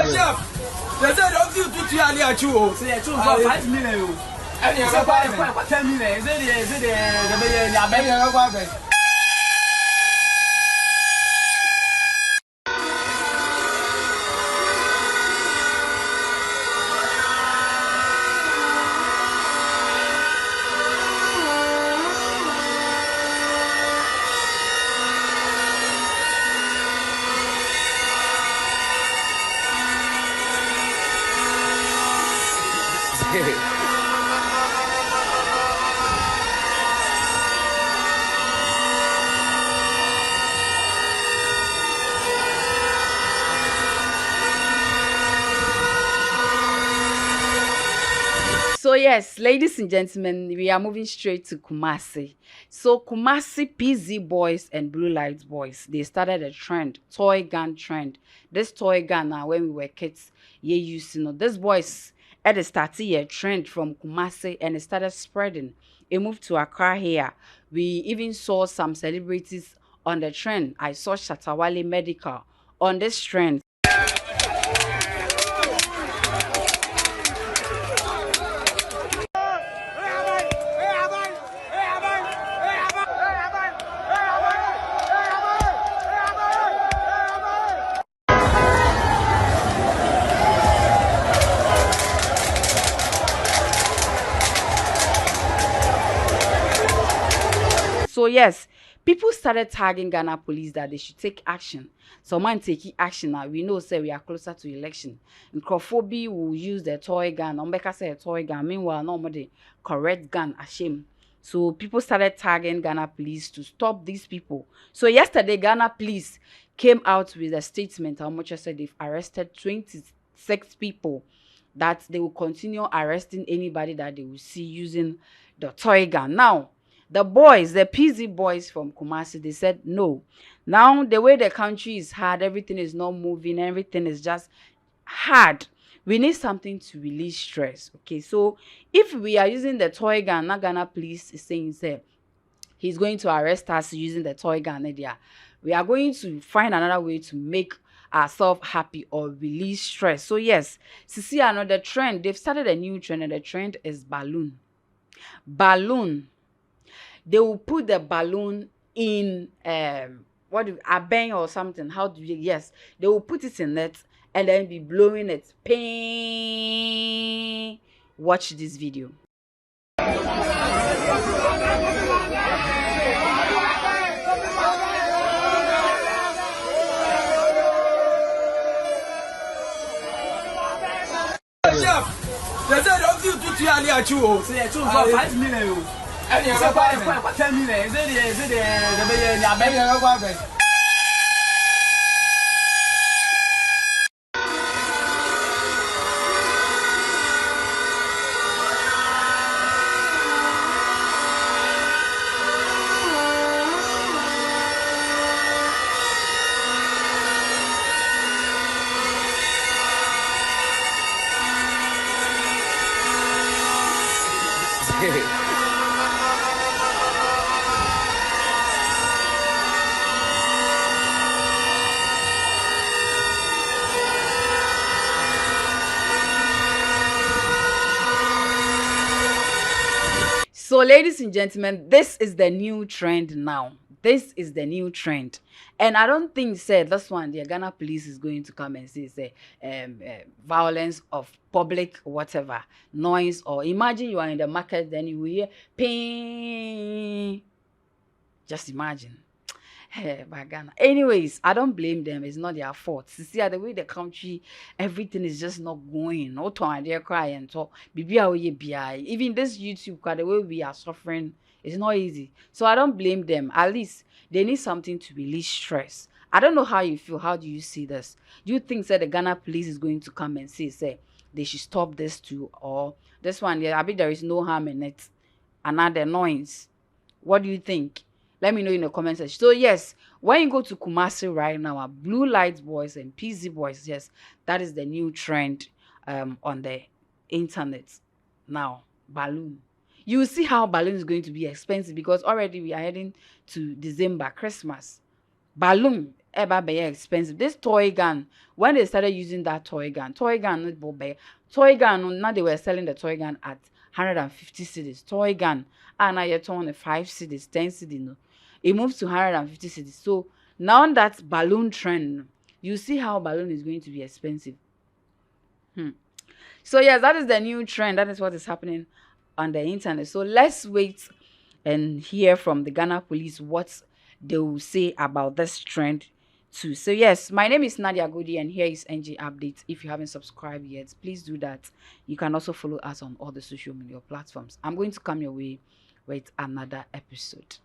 They said don't you do to you. Say 5 million. And you have 10 million. Is it So yes, ladies and gentlemen, we are moving straight to Kumasi. So Kumasi PZ boys and Blue Lights boys, they started a trend, toy gun trend. This toy gun now, when we were kids, this boys at the start a trend from Kumasi and it started spreading. It moved to Accra here. We even saw some celebrities on the trend. I saw Shatawale Medical on this trend. So yes, people started tagging Ghana police that they should take action. Someone taking action now. We know say we are closer to election. Nkrophobia will use the toy gun. Ombeka say a toy gun. Meanwhile, normally correct gun shame. So people started tagging Ghana police to stop these people. So yesterday, Ghana police came out with a statement. How much I said they've arrested 26 people. That they will continue arresting anybody that they will see using the toy gun. Now, the boys, the PZ boys from Kumasi, they said no. Now, the way the country is hard, everything is not moving, everything is just hard. We need something to release stress. Okay, so if we are using the toy gun, now Ghana police is saying, say, he's going to arrest us using the toy gun. We are going to find another way to make ourselves happy or release stress. So yes, see another trend. They've started a new trend, and the trend is balloon. Balloon. They will put the balloon in a bang or something. How do you? Yes, they will put it in it and then be blowing it. Ping. Watch this video. They said don't you do to you. Say 5 million. And you have 10 million. Is it So, ladies and gentlemen, this is the new trend now. This is the new trend. And I don't think, this one, the Ghana police is going to come and say, violence of public, whatever, noise, or imagine you are in the market, then you will hear, ping. Just imagine. By Ghana. Anyways, I don't blame them. It's not their fault. See, the way the country, everything is just not going. No time they're crying. So, even this YouTube, the way we are suffering, it's not easy. So I don't blame them. At least they need something to release stress. I don't know how you feel. How do you see this? Do you think that the Ghana police is going to come and say they should stop this too, or this one? Yeah, I bet there is no harm in it. Another noise. What do you think? Let me know in the comment section. So yes, when you go to Kumasi right now, Blue Lights boys and PZ boys, yes, that is the new trend on the internet now. Balloon. You will see how balloon is going to be expensive because already we are heading to December, Christmas. Balloon ever be expensive. This toy gun, when they started using that toy gun, now they were selling the toy gun at 150 cedis. Toy gun, and now you're turning 5 cedis, 10 cedis. No, it moves to 150 cedis. So now that balloon trend, you see how balloon is going to be expensive. So yes, that is the new trend. That is what is happening on the internet. So let's wait and hear from the Ghana police what they will say about this trend too. So yes, my name is Nadia Godi and here is NG Updates. If you haven't subscribed yet, please do that. You can also follow us on all the social media platforms. I'm going to come your way with another episode.